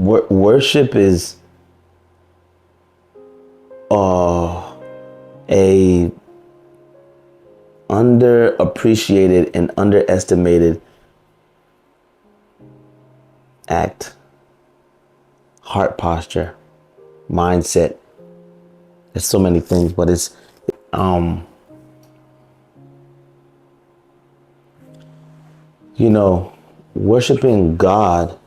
Worship is a underappreciated and underestimated act, heart posture, mindset. There's so many things, but it's worshiping God,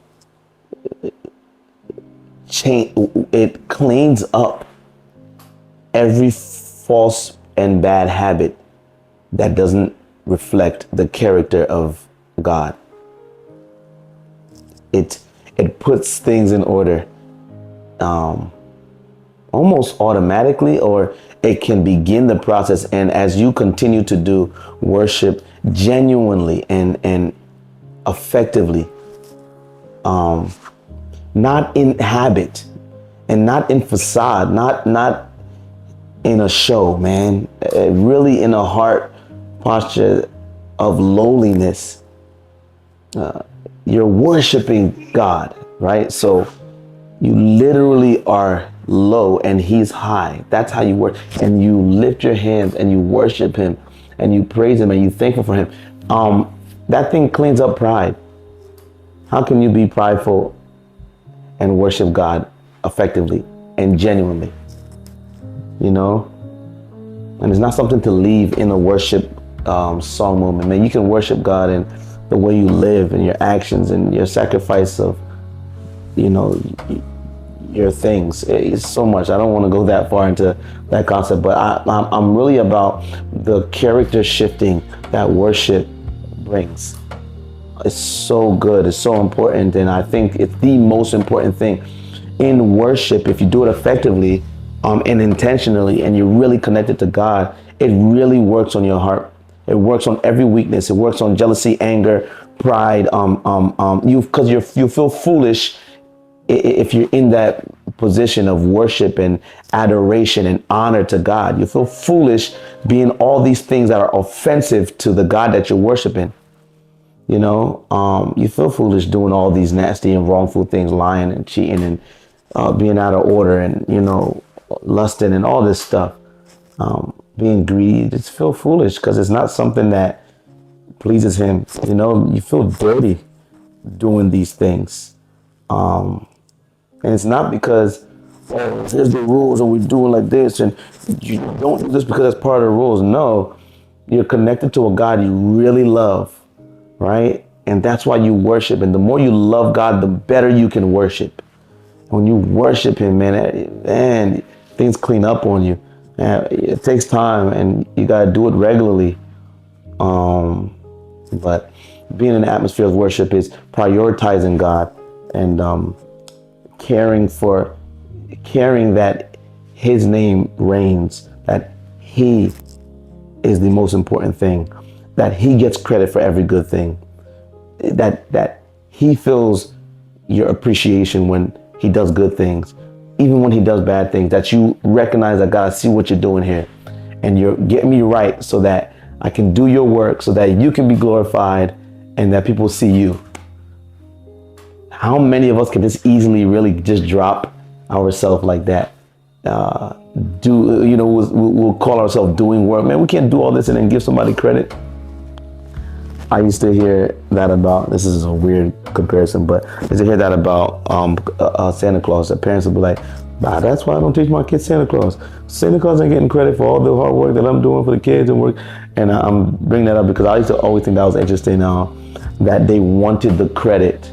it cleans up every false and bad habit that doesn't reflect the character of God. It puts things in order almost automatically, or it can begin the process. And as you continue to do worship genuinely and effectively, not in habit and not in facade, not in a show, man, really in a heart posture of lowliness, you're worshiping God, right? So you literally are low and he's high. That's how you work. And you lift your hands and you worship him and you praise him and you thankful for him. That thing cleans up pride. How can you be prideful and worship God effectively and genuinely? And it's not something to leave in a worship song moment. Man, you can worship God in the way you live and your actions and your sacrifice of, your things. It's so much. I don't want to go that far into that concept, but I'm really about the character shifting that worship brings. It's so good. It's so important. And I think it's the most important thing in worship. If you do it effectively and intentionally, and you're really connected to God, it really works on your heart. It works on every weakness. It works on jealousy, anger, pride. Because you feel foolish if you're in that position of worship and adoration and honor to God. You feel foolish being all these things that are offensive to the God that you're worshiping. You feel foolish doing all these nasty and wrongful things, lying and cheating and being out of order and, lusting and all this stuff. Being greedy, just feel foolish because it's not something that pleases him. You feel dirty doing these things. And it's not because, here's the rules and we're doing like this and you don't do this because that's part of the rules. No, you're connected to a God you really love, right? And that's why you worship. And the more you love God, the better you can worship. When you worship him, man, things clean up on you. It takes time and you got to do it regularly. But being in an atmosphere of worship is prioritizing God and caring that his name reigns, that he is the most important thing, that he gets credit for every good thing, that he feels your appreciation when he does good things, even when he does bad things, that you recognize that God, I see what you're doing here and you're getting me right so that I can do your work, so that you can be glorified and that people see you. How many of us can just easily really just drop ourselves like that? We'll call ourselves doing work. Man, we can't do all this and then give somebody credit. I used to hear that about, this is a weird comparison, but I used to hear that about Santa Claus. That parents would be like, nah, that's why I don't teach my kids Santa Claus. Santa Claus ain't getting credit for all the hard work that I'm doing for the kids and work. And I'm bringing that up because I used to always think that was interesting, that they wanted the credit.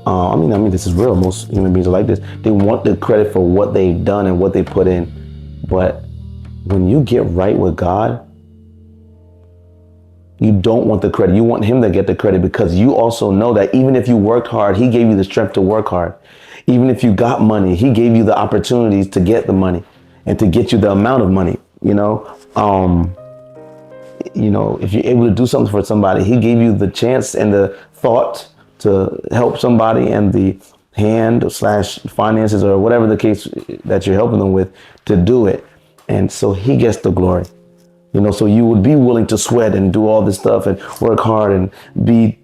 I mean, this is real. Most human beings are like this. They want the credit for what they've done and what they put in. But when you get right with God, you don't want the credit. You want him to get the credit because you also know that even if you worked hard, he gave you the strength to work hard. Even if you got money, he gave you the opportunities to get the money and to get you the amount of money, if you're able to do something for somebody, he gave you the chance and the thought to help somebody and the hand / finances or whatever the case that you're helping them with to do it. And so he gets the glory, so you would be willing to sweat and do all this stuff and work hard and be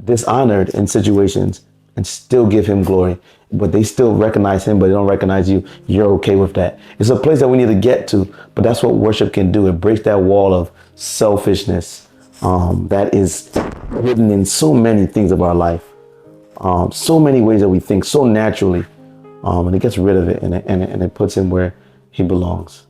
dishonored in situations. and still give him glory. But they still recognize him, but they don't recognize you. You're okay with that. It's a place that we need to get to, but that's what worship can do. It breaks that wall of selfishness that is hidden in so many things of our life. So many ways that we think so naturally, and it gets rid of it, and it puts him where he belongs.